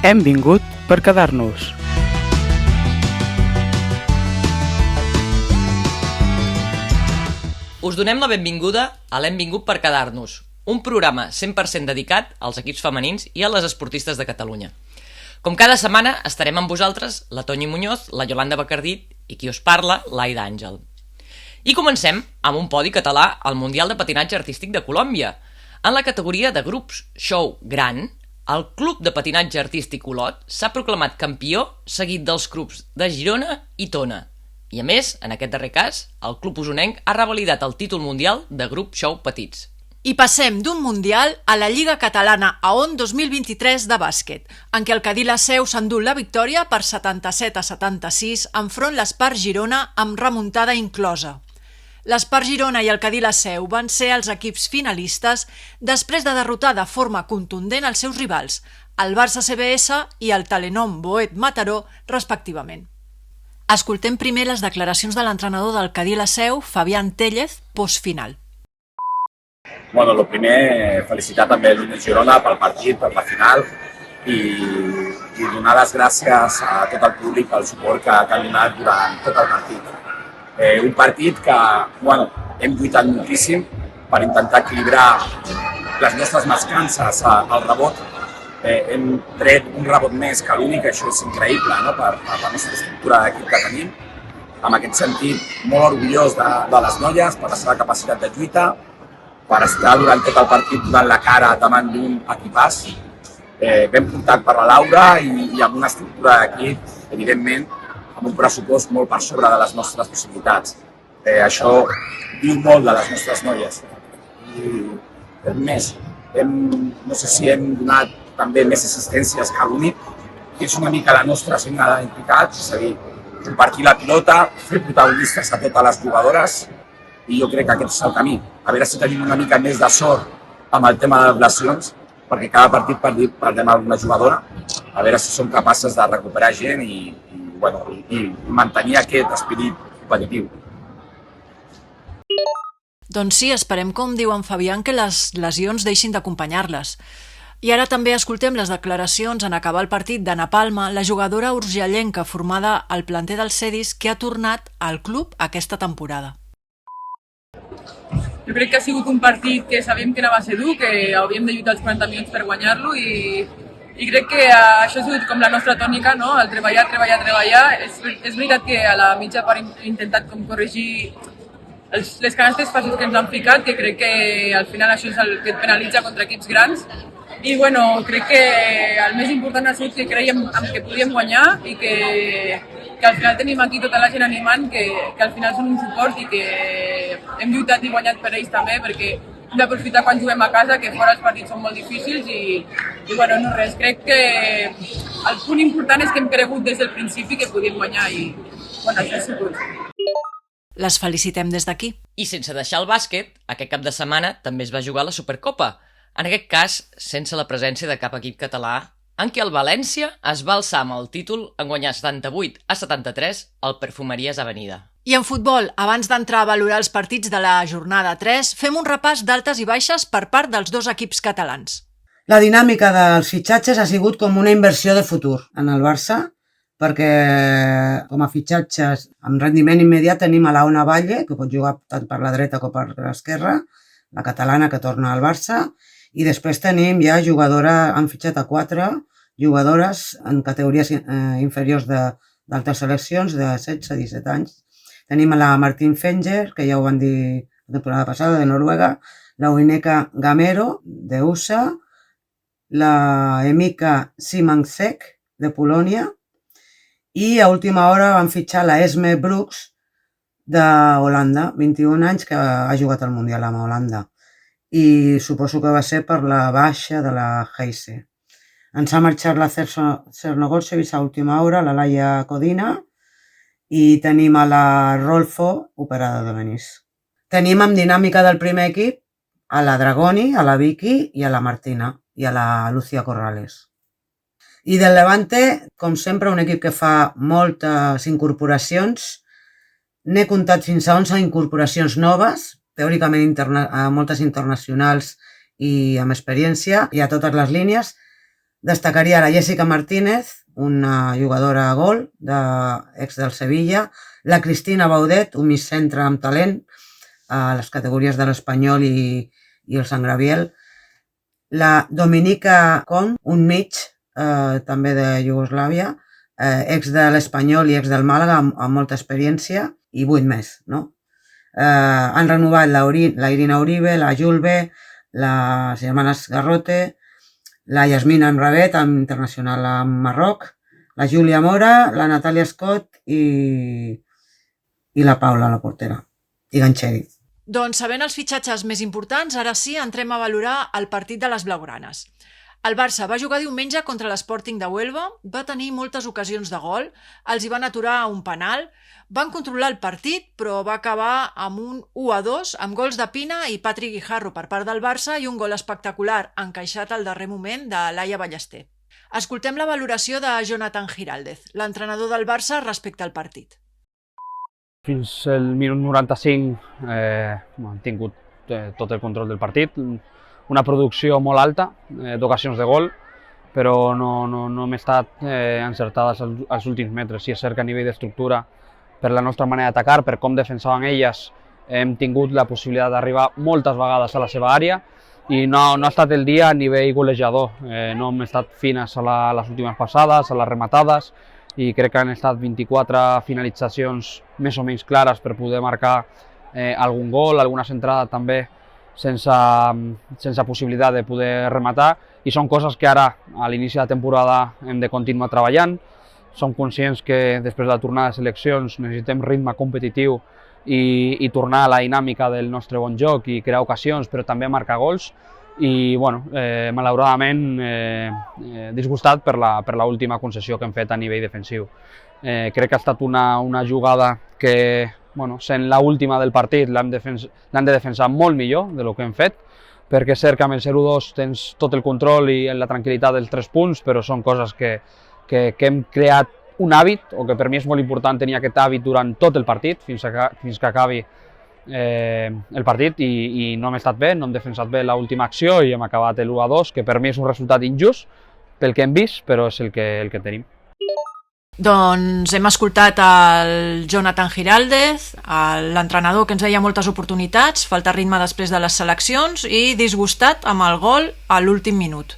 Hem vingut per quedar-nos. Us donem la benvinguda a l'Hem vingut per quedar-nos, un programa 100% dedicat als equips femenins i a les esportistes de Catalunya. Com cada setmana estarem amb vosaltres la Toni Muñoz, la Yolanda Bacardit i qui us parla, l'Aida Àngel. I comencem amb un podi català al Mundial de Patinatge Artístic de Colòmbia. En la categoria de grups show gran, el Club de Patinatge Artístic Olot s'ha proclamat campió seguit dels clubs de Girona i Tona. I a més, en aquest darrer cas, el club usonenc ha revalidat el títol mundial de grup show petits. I passem d'un mundial a la Lliga Catalana AON 2023 de bàsquet, en què el Cadí la Seu s'endú la victòria per 77-76 enfront l'Espart Girona amb remuntada inclosa. L'Espart Girona i el Cadí la Seu van ser els equips finalistes després de derrotar de forma contundent els seus rivals, el Barça CBS i el Telenom Boet Mataró, respectivament. Escoltem primer les declaracions de l'entrenador del Cadí la Seu, Fabián Tellez, postfinal. Bueno, el primer, felicitar també l'Unió Girona pel partit, per la final i donar les gràcies a tot el públic pel suport que ha donat durant tot el partit. Un partit que hem lluitat moltíssim per intentar equilibrar les nostres mancances al rebot. Hem tret un rebot més que l'únic, això és increïble, no? per la nostra estructura d'equip que tenim. En aquest sentit, molt orgullós de les noies per la seva capacitat de lluita, per estar durant tot el partit donant la cara davant d'un equipàs. Ben portat per la Laura i amb una estructura d'equip, evidentment, amb un pressupost molt per sobre de les nostres possibilitats. Això diu molt de les nostres noies. I més, no sé si hem donat també més assistències que l'únic, que és una mica la nostra signe d'identitat, és a dir, compartir la pilota, fer protagonistes a totes les jugadores, i jo crec que aquest és el camí. A veure si tenim una mica més de sort amb el tema de les lesions, perquè cada partit perdem alguna jugadora, a veure si som capaces de recuperar gent i mantenir aquest esperit competitiu. Doncs sí, esperem, com diu en Fabián, que les lesions deixin d'acompanyar-les. I ara també escoltem les declaracions en acabar el partit d'Anna Palma, la jugadora urgellenca formada al planter del Cedis que ha tornat al club aquesta temporada. Jo crec que ha sigut un partit que sabíem que anava a ser dur, que hauríem de lluitar els 40 minuts per guanyar-lo i crec que això ha sigut com la nostra tònica, no? El treballar. És veritat que a la mitja part hem intentat com corregir les canastes fàcils que ens han ficat, que crec que al final això és el que et penalitza contra equips grans. I crec que el més important ha sigut que creiem que podíem guanyar i que al final tenim aquí tota la gent animant, que al final són un suport i que hem lluitat i guanyat per ells també, perquè hem d'aprofitar quan juguem a casa, que fora els partits són molt difícils i no res. Crec que el punt important és que hem cregut des del principi que podíem guanyar i això ha sigut. Les felicitem des d'aquí. I sense deixar el bàsquet, aquest cap de setmana també es va jugar la Supercopa, en aquest cas sense la presència de cap equip català, en què el València es va alçar amb el títol en guanyar 78-73 al Perfumeries Avenida. I en futbol, abans d'entrar a valorar els partits de la jornada 3, fem un repàs d'altes i baixes per part dels dos equips catalans. La dinàmica dels fitxatges ha sigut com una inversió de futur en el Barça, perquè com a fitxatges amb rendiment immediat tenim a la Ona Valle, que pot jugar tant per la dreta com per l'esquerra, la catalana que torna al Barça, i després tenim ja han fitxat a 4 jugadores en categories inferiors d'altres seleccions de 16-17 anys. Tenim a la Martín Fenger, que ja ho van dir la temporada passada, de Noruega, la Uineka Gamero, de USA, la Emika Simansek, de Polònia, i a última hora van fitxar la Esme Brooks, d'Holanda, 21 anys, que ha jugat al Mundial amb Holanda. I suposo que va ser per la baixa de la Heise. Ens ha marxat la Cernogorcevic a última hora, la Laia Codina, i tenim a la Rolfo, operada de Benís. Tenim en dinàmica del primer equip a la Dragoni, a la Vicky i a la Martina, i a la Lucía Corrales. I del Levante, com sempre, un equip que fa moltes incorporacions. N'he comptat fins a 11 incorporacions noves, teòricament moltes internacionals i amb experiència, i a totes les línies. Destacaria la Jessica Martínez, una jugadora a gol, ex del Sevilla, la Cristina Baudet, un mig centre amb talent a les categories de l'Espanyol i el Sant Graviel, la Dominika Kong, un mig també de Iugoslàvia, ex de l'Espanyol i ex del Màlaga, amb molta experiència, i 8 més, no? Han renovat la Irina Uribe, la Julbe, les germanes Garrote, la Yasmina Amrabat, internacional a Marroc, la Júlia Mora, la Natàlia Scott i la Paula, la portera, i Gancheri. Doncs sabent els fitxatges més importants, ara sí entrem a valorar el partit de les blaugranes. El Barça va jugar diumenge contra l'Sporting de Huelva, va tenir moltes ocasions de gol, els hi van aturar un penal, van controlar el partit, però va acabar amb un 1-2, amb gols de Pina i Patrick Guijarro per part del Barça i un gol espectacular encaixat al darrer moment de Laia Ballester. Escoltem la valoració de Jonathan Giraldez, l'entrenador del Barça respecte al partit. Fins el minut 95 hem tingut tot el control del partit, una producció molt alta d'ocasions de gol, però no hem estat encertades als últims metres. Sí, és cert que a nivell d'estructura, per la nostra manera d'atacar, per com defensaven elles, hem tingut la possibilitat d'arribar moltes vegades a la seva àrea i no ha estat el dia a nivell golejador. No hem estat fines a les últimes passades, a les rematades, i crec que han estat 24 finalitzacions més o menys clares per poder marcar algun gol, alguna centrada també sense possibilitat de poder rematar, i són coses que ara, a l'inici de la temporada, hem de continuar treballant. Som conscients que després de la tornada de seleccions necessitem ritme competitiu i tornar a la dinàmica del nostre bon joc i crear ocasions, però també marcar gols. I, malauradament, disgustat per l'última concessió que hem fet a nivell defensiu. Crec que ha estat una jugada que, sent l'última del partit, l'hem de defensar molt millor del que hem fet, perquè és cert que amb el 0-2 tens tot el control i la tranquil·litat dels 3 punts, però són coses que hem creat un hàbit, o que per mi és molt important tenir aquest hàbit durant tot el partit, fins que acabi el partit, i no hem estat bé, no hem defensat bé l'última acció i hem acabat l'1-2, que per mi és un resultat injust pel que hem vist, però és el que tenim. Doncs hem escoltat el Jonathan Giraldez, l'entrenador que ens deia moltes oportunitats, falta ritme després de les seleccions i disgustat amb el gol a l'últim minut.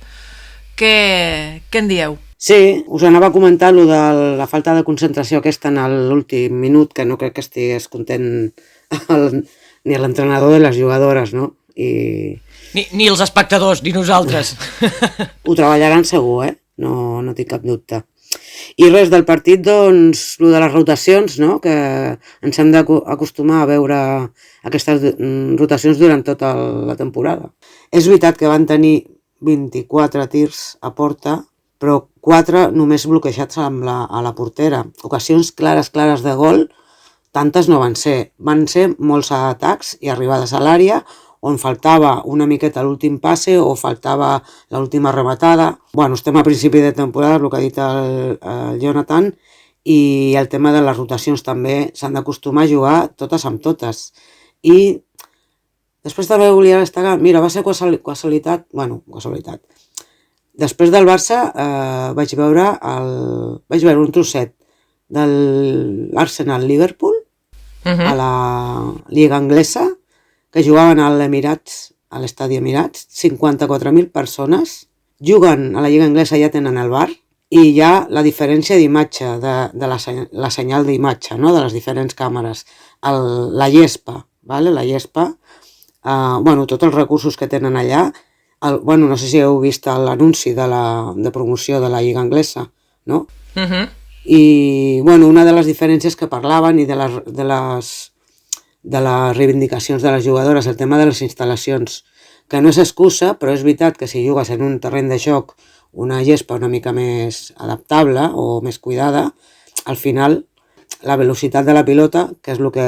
Què en dieu? Sí, us anava a comentar allò de la falta de concentració aquesta en l'últim minut, que no crec que estigués content ni l'entrenador de les jugadores, no? Ni els espectadors, ni nosaltres. Ho treballaran segur, no tinc cap dubte. I res, del partit, doncs, el de les rotacions, no? Que ens hem d'acostumar a veure aquestes rotacions durant tota la temporada. És veritat que van tenir 24 tirs a porta, però 4 només bloquejats a la portera. Ocasions clares de gol, tantes no van ser. Van ser molts atacs i arribades a l'àrea, on faltava una miqueta l'últim passe o faltava l'última rematada. Estem a principi de temporada, el que ha dit el Jonathan, i el tema de les rotacions també s'han d'acostumar a jugar totes amb totes. I després també volia destacar, mira, va ser casualitat. Després del Barça vaig veure un trosset de l'Arsenal-Liverpool a la Lliga Anglesa, que jugaven a l'estadi Emirats, 54.000 persones, juguen a la Lliga Anglesa, ja tenen el bar, i hi ha la diferència d'imatge, de la senyal d'imatge, no? De les diferents càmeres. La llespa, tots els recursos que tenen allà, no sé si heu vist l'anunci de promoció de la Lliga Anglesa, no? I una de les diferències que parlaven i de les reivindicacions de les jugadores, el tema de les instal·lacions, que no és excusa, però és veritat que si jugues en un terreny de joc, una gespa una mica més adaptable o més cuidada, al final la velocitat de la pilota, que és el que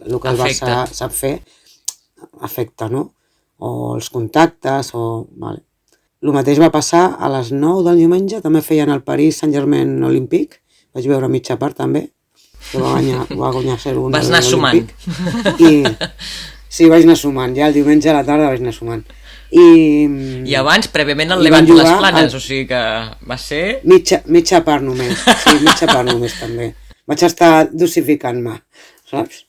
el Barça sap fer, afecta, no? O els contactes, El mateix va passar a les 9 del diumenge, també feien el Paris Saint-Germain Olímpic, vaig veure mitja part també, que va guanyar 0-1. Vas anar sumant. Sí, vaig anar sumant, ja el diumenge a la tarda vaig anar sumant. I abans, prèviament, el i van Levante les jugar Planes, o sigui que va ser... Mitja part només, sí, mitja part només també. Vaig estar dosificant-me, saps?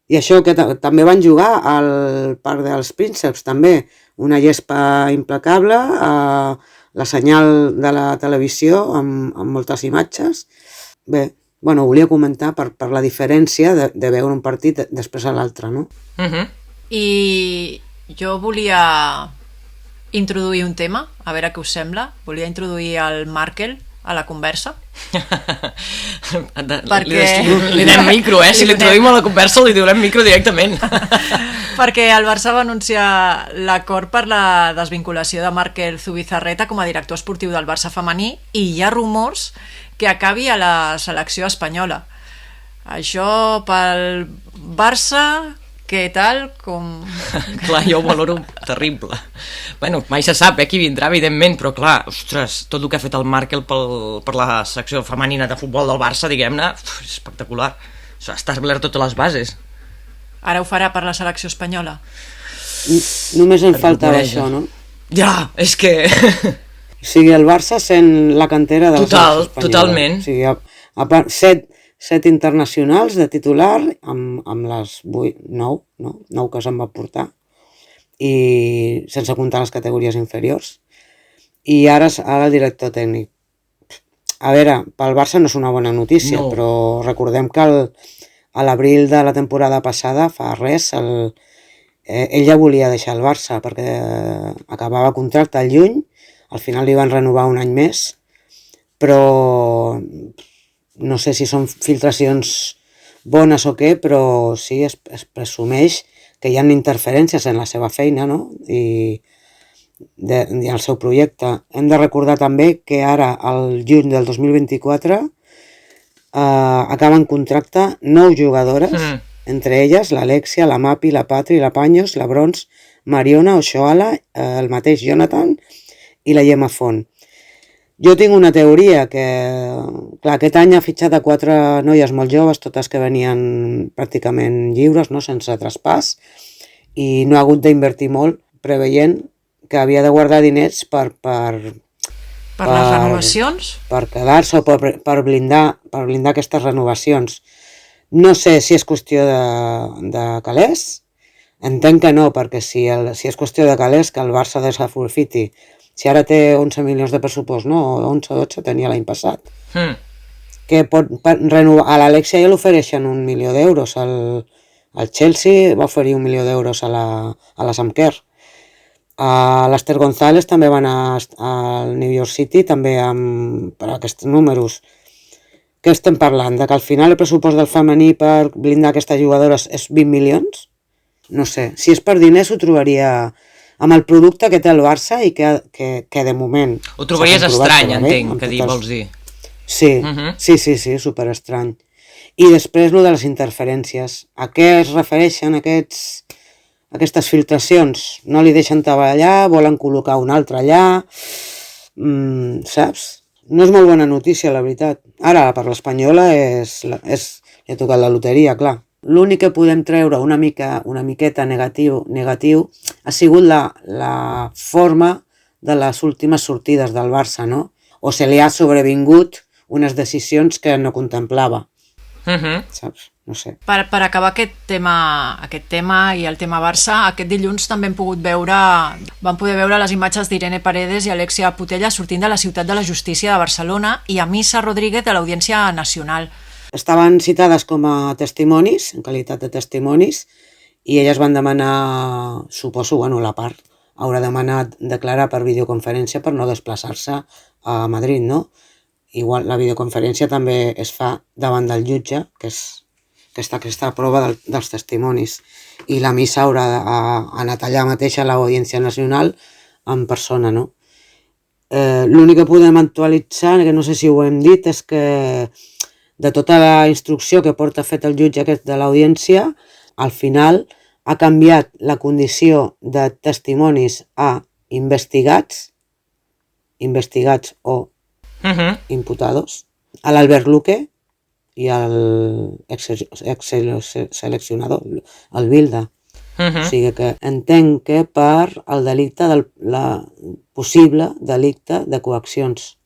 I això que també van jugar al Parc dels Prínceps, també, una gespa implacable, la senyal de la televisió amb moltes imatges. Bé, bueno, volia comentar per la diferència de veure un partit després a l'altre, no? I jo volia introduir un tema, a veure què us sembla. Volia introduir el Markel a la conversa. Li donem micro, si li introduïm a la conversa li donem micro directament. Perquè el Barça va anunciar l'acord per la desvinculació de Markel Zubizarreta com a director esportiu del Barça femení i hi ha rumors que acabi a la selecció espanyola. Això pel Barça, què tal? Clar, jo ho valoro terrible. Bueno, mai se sap qui vindrà, evidentment, però clar, ostres, tot el que ha fet el Markel per la secció femenina de futbol del Barça, diguem-ne, és espectacular. Està establert totes les bases. Ara ho farà per la selecció espanyola? Només em faltava això, no? Ja, és que... O sigui, el Barça sent la cantera de la selecció espanyola. Totalment. O sigui, a part, set internacionals de titular amb les 9 que se'n va portar i sense comptar les categories inferiors i ara el director tècnic. A veure, pel Barça no és una bona notícia, no. Però recordem que a l'abril de la temporada passada, fa res, ell ja volia deixar el Barça perquè acabava contracte al juny, al final li van renovar un any més, però no sé si són filtracions bones o què, però sí, es presumeix que hi ha interferències en la seva feina, no? I el seu projecte. Hem de recordar també que ara, al juny del 2024, acaben contracte 9 jugadores, entre elles l'Alexia, la Mapi, la Patri, la Paños, la Brons, Mariona, Oshoala, el mateix Jonathan i la Gemma Font. Jo tinc una teoria que, clar, aquest any ha fitxat a 4 noies molt joves, totes que venien pràcticament lliures, no? Sense traspàs, i no ha hagut d'invertir molt, preveient que havia de guardar diners per les renovacions? Per quedar-se o per blindar aquestes renovacions. No sé si és qüestió de calés, entenc que no, perquè si és qüestió de calés, que el Barça desaprofiti. Si ara té 11 milions de pressupost, no? 11 o 12 tenia l'any passat. Que pot renovar. A l'Alexia ja l'ofereixen 1 milió d'euros. El Chelsea va oferir 1 milió d'euros a la Samquer. A l'Ester González també van al New York City, també per aquests números. Què estem parlant? De que al final el pressupost del femení per blindar aquestes jugadores és 20 milions? No sé. Si és per diners ho trobaria... amb el producte que té el Barça i que de moment... Ho trobaries estrany, entenc, que vols dir. Sí, super estrany. I després, el de les interferències. A què es refereixen aquestes filtracions? No li deixen treballar, volen col·locar un altre allà... saps? No és molt bona notícia, la veritat. Ara, per l'espanyola, he tocat la loteria, clar. L'únic que podem treure una miqueta negatiu ha sigut la forma de les últimes sortides del Barça, no? O se li ha sobrevingut unes decisions que no contemplava. Saps? No sé. Per acabar aquest tema i el tema Barça, aquest dilluns també vam poder veure les imatges d'Irene Paredes i Alexia Putella sortint de la Ciutat de la Justícia de Barcelona i Amissa Rodríguez de l'Audiència Nacional. Estaven citades com a testimonis, en qualitat de testimonis, i elles van demanar, suposo, la part haurà demanat declarar per videoconferència per no desplaçar-se a Madrid, no? Igual la videoconferència també es fa davant del jutge, que és aquesta prova dels testimonis, i la missa haurà anat allà mateix a l'Audiència Nacional en persona, no? L'únic que podem actualitzar, que no sé si ho hem dit, és que de tota la instrucció que porta fet el jutge aquest de l'audiència, al final ha canviat la condició de testimonis a investigats o imputados, a l'Albert Luque i al exseleccionador, el Bilda. O sigui que entenc que per el delicte possible delicte de coaccions.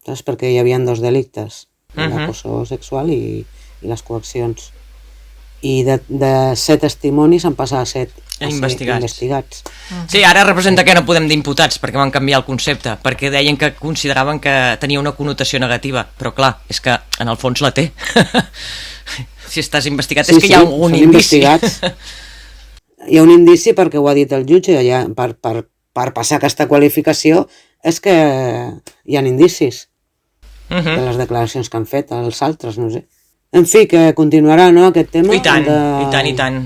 Saps? Perquè hi havia dos delictes, l'acoso sexual i les coaccions. I de 7 testimonis han passat a 7 investigats. Sí, ara representa que no podem dir imputats perquè van canviar el concepte, perquè deien que consideraven que tenia una connotació negativa, però clar, és que en el fons la té. Si estàs investigat és que hi ha un indici. Hi ha un indici perquè ho ha dit el jutge, per passar aquesta qualificació és que hi ha indicis de les declaracions que han fet els altres, no sé. En fi, que continuarà, no, aquest tema. I tant,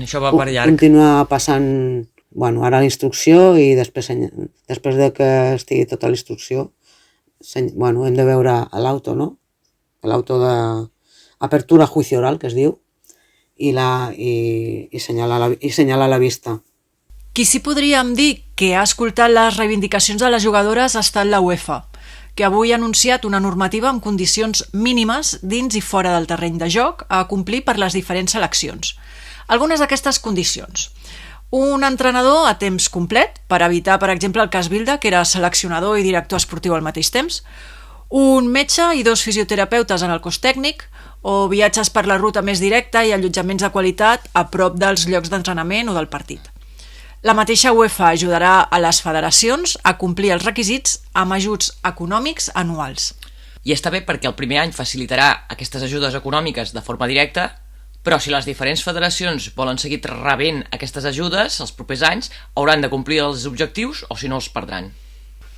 això va per llarg. Continuar passant, ara la instrucció i després de que estigui tota la instrucció, hem de veure l'auto, no? L'auto d'apertura juicio oral, que es diu, i assenyalar la vista. Qui sí podríem dir que ha escoltat les reivindicacions de les jugadores ha estat la UEFA, que avui ha anunciat una normativa amb condicions mínimes dins i fora del terreny de joc a complir per les diferents seleccions. Algunes d'aquestes condicions. Un entrenador a temps complet, per evitar, per exemple, el cas Bilda, que era seleccionador i director esportiu al mateix temps, un metge i 2 fisioterapeutes en el cos tècnic, o viatges per la ruta més directa i allotjaments de qualitat a prop dels llocs d'entrenament o del partit. La mateixa UEFA ajudarà a les federacions a complir els requisits amb ajuts econòmics anuals. I està bé perquè el primer any facilitarà aquestes ajudes econòmiques de forma directa, però si les diferents federacions volen seguir rebent aquestes ajudes els propers anys, hauran de complir els objectius o si no els perdran.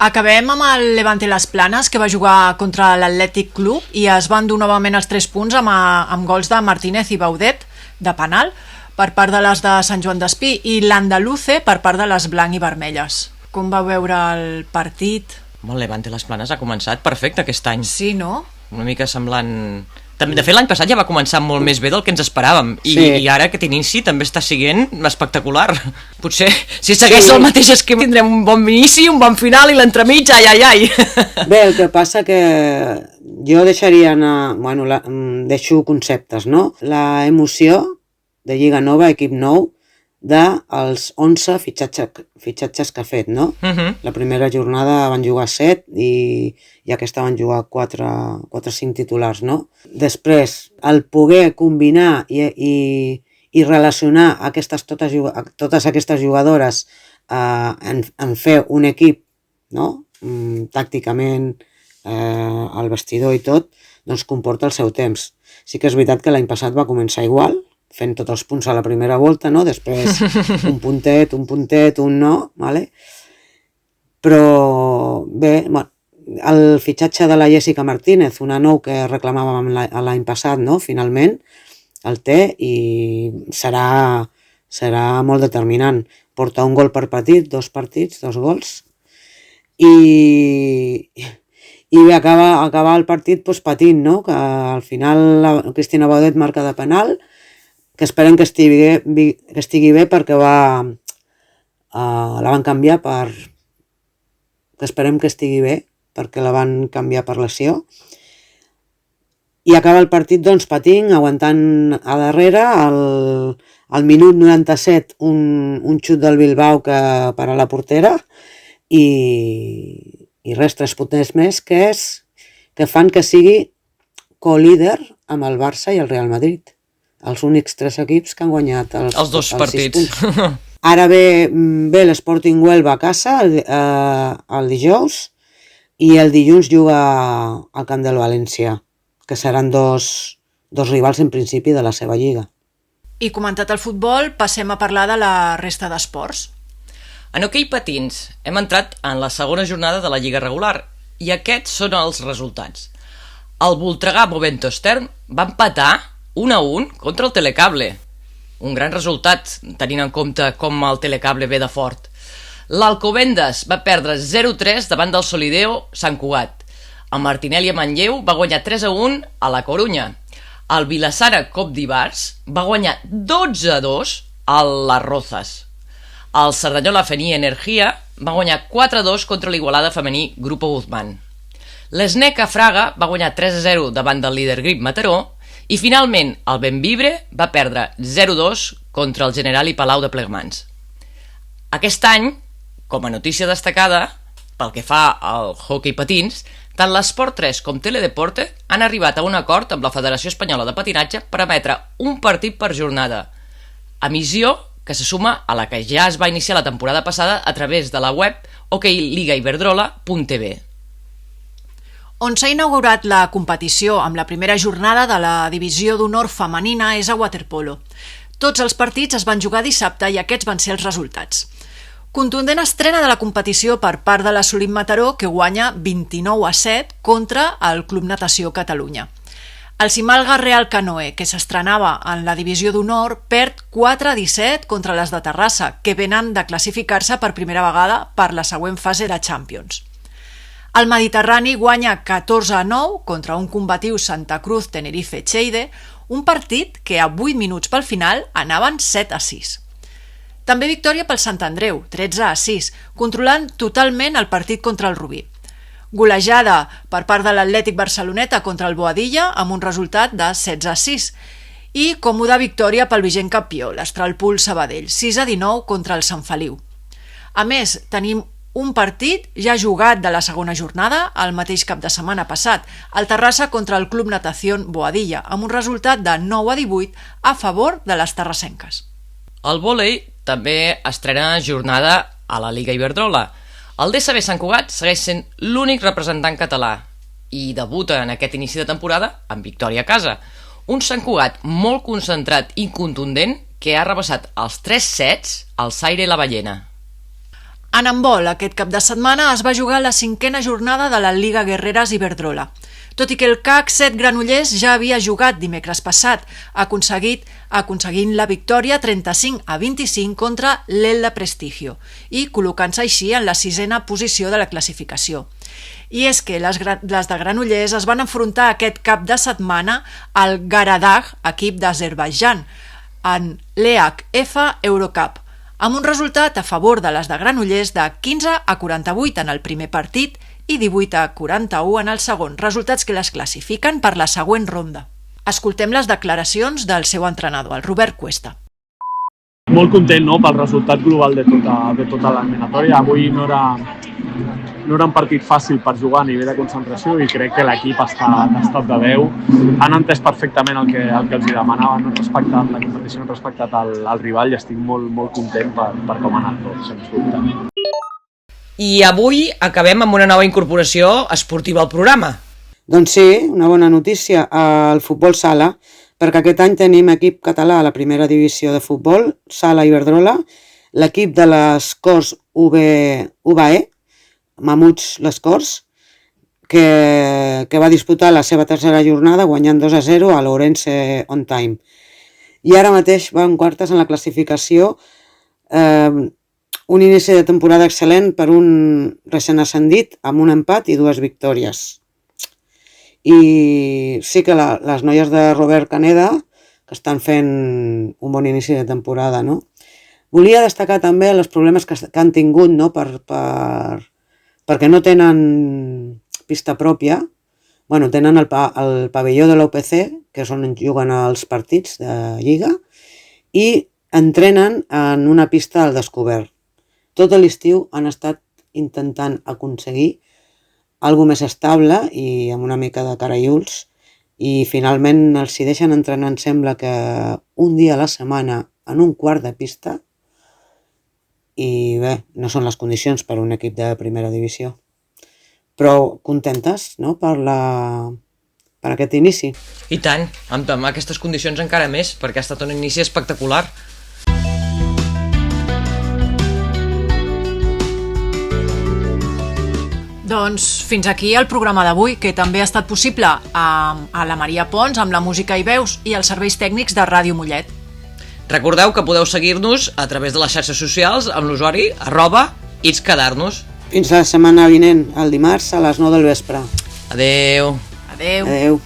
Acabem amb el Levante Las Planes, que va jugar contra l'Atlètic Club i es van dur novament els 3 punts amb gols de Martínez i Baudet, de penal, per part de les de Sant Joan d'Espí, i l'Andaluce per part de les blanc i vermelles. Com va veure el partit? El Levante Las Planes ha començat perfecte aquest any. Sí, no? Una mica semblant... De fet, l'any passat ja va començar molt més bé del que ens esperàvem, i ara aquest inici també està sent espectacular. Potser, si segueix el mateix esquema, tindrem un bon inici, un bon final i l'entremig, ai. Bé, el que passa que jo deixaria anar... deixo conceptes, no? La emoció de Lliga Nova, equip nou, dels 11 fitxatges que ha fet, no? La primera jornada van jugar 7 i aquesta van jugar 4 o 5 titulars, no? Després, el poder combinar i relacionar totes aquestes jugadores en fer un equip, no? Tàcticament, el vestidor i tot, doncs comporta el seu temps. Sí que és veritat que l'any passat va començar igual, fent tots els punts a la primera volta, no? Després un puntet, un no, vale? Però bé, el fitxatge de la Jessica Martínez, una nou que reclamàvem l'any passat, no? Finalment el té i serà molt determinant. Porta un gol per partit, 2 partits, 2 gols, i bé, acaba el partit patint, no? Que al final la Cristina Baudet marca de penal, que esperem que estigui bé perquè la van canviar que esperem que estigui bé perquè la van canviar per lesió, i acaba el partit doncs patint, aguantant a darrere, al minut 97 un xut del Bilbao que para la portera i res, 3 punts més que fan que sigui co-líder amb el Barça i el Real Madrid. Els únics 3 equips que han guanyat els 2 partits. Ara ve l'Sporting Huelva a casa el dijous i el dilluns juga al camp del València, que seran dos rivals en principi de la seva lliga. I comentat el futbol, passem a parlar de la resta d'esports. En hoquei patins hem entrat en la segona jornada de la lliga regular i aquests són els resultats. El Voltregà Movento Stern va empatar 1-1 contra el Telecable. Un gran resultat, tenint en compte com el Telecable ve de fort. L'Alcobendas va perdre 0-3 davant del Solideo Sant Cugat. El Martinelli a Manlleu va guanyar 3-1 a la Corunya. El Vilassara Cop d'Ibars va guanyar 12-2 a les Rozas. El Cerdanyola Fení Energia va guanyar 4-2 contra l'Igualada femení Grupo Guzmán. L'Snec a Fraga va guanyar 3-0 davant del líder Grip Mataró I finalment, el Bembibre va perdre 0-2 contra el Generali Palau de Plegamans. Aquest any, com a notícia destacada, pel que fa al hoquei patins, tant l'Esport 3 com Teledeporte han arribat a un acord amb la Federació Espanyola de Patinatge per emetre un partit per jornada, emissió que se suma a la que ja es va iniciar la temporada passada a través de la web hokeyligaiberdrola.tv. On s'ha inaugurat la competició amb la primera jornada de la divisió d'honor femenina és a waterpolo. Tots els partits es van jugar dissabte i aquests van ser els resultats. Contundent estrena de la competició per part de l'Assolim Mataró, que guanya 29-7 contra el Club Natació Catalunya. El Simalga Real Canoe, que s'estrenava en la divisió d'honor, perd 4-17 contra les de Terrassa, que venen de classificar-se per primera vegada per la següent fase de Champions. El Mediterrani guanya 14-9 contra un combatiu Santa Cruz Tenerife Cheide, un partit que a 8 minuts pel final anaven 7-6. També victòria pel Sant Andreu, 13-6, controlant totalment el partit contra el Rubí. Golejada per part de l'Atlètic Barceloneta contra el Boadilla amb un resultat de 16-6 i còmoda victòria pel vigent campió, l'Astralpool Sabadell, 6-19 contra el Sant Feliu. A més, tenim un partit ja jugat de la segona jornada el mateix cap de setmana passat, el Terrassa contra el Club Natación Boadilla, amb un resultat de 9-18 a favor de les terrassenques. El vòlei també estrena jornada a la Lliga Iberdrola. El DSB Sant Cugat segueix sent l'únic representant català i debuta en aquest inici de temporada amb victòria a casa. Un Sant Cugat molt concentrat i contundent que ha rebassat els 3 sets al Saire i la Ballena. En handbol, aquest cap de setmana es va jugar la 5a jornada de la Lliga Guerreres Iberdrola. Tot i que el CAC 7 Granollers ja havia jugat dimecres passat, aconseguint la victòria 35-25 contra l'Elda Prestigio i col·locant-se així en la 6a posició de la classificació. I és que les de Granollers es van enfrontar aquest cap de setmana al Garadag, equip d'Azerbaidjan, en l'EHF Eurocup, amb un resultat a favor de les de Granollers de 15-48 en el primer partit i 18-41 en el segon, resultats que les classifiquen per la següent ronda. Escoltem les declaracions del seu entrenador, el Robert Cuesta. Molt content, no?, pel resultat global de tota l'eliminatòria. Avui no era un partit fàcil per jugar a nivell de concentració i crec que l'equip està en estat de veu. Han entès perfectament el que els demanaven, han respectat la competició, han respectat el rival i estic molt content per com ha anat tot, sens dubte. I avui acabem amb una nova incorporació esportiva al programa. Doncs sí, una bona notícia, el futbol sala, perquè aquest any tenim equip català a la primera divisió de futbol, Sala Iberdrola, l'equip de les Corts UBE, Mamuts les Corts, que va disputar la seva tercera jornada guanyant 2-0 a l'Ourense On Time. I ara mateix va en quartes en la classificació, un inici de temporada excel·lent per un recent ascendit amb un empat i 2 victòries. I sí que les noies de Robert Caneda que estan fent un bon inici de temporada, no? Volia destacar també els problemes que han tingut, no? Perquè no tenen pista pròpia. Bueno, tenen el pavelló de l'OPC, que és on juguen els partits de Lliga, i entrenen en una pista al descobert. Tot l'estiu han estat intentant aconseguir alguna més estable i amb una mica de caraiuls i finalment els hi deixen entrenar, em sembla que un dia a la setmana en un quart de pista i bé, no són les condicions per a un equip de primera divisió. Però contentes, no?, per aquest inici. I tant, amb aquestes condicions encara més, perquè ha estat un inici espectacular. Doncs fins aquí el programa d'avui, que també ha estat possible a la Maria Pons, amb la música i veus i els serveis tècnics de Ràdio Mollet. Recordeu que podeu seguir-nos a través de les xarxes socials amb l'usuari @itsquedarnos. Fins la setmana vinent, el dimarts a les 9 del vespre. Adeu. Adeu. Adeu.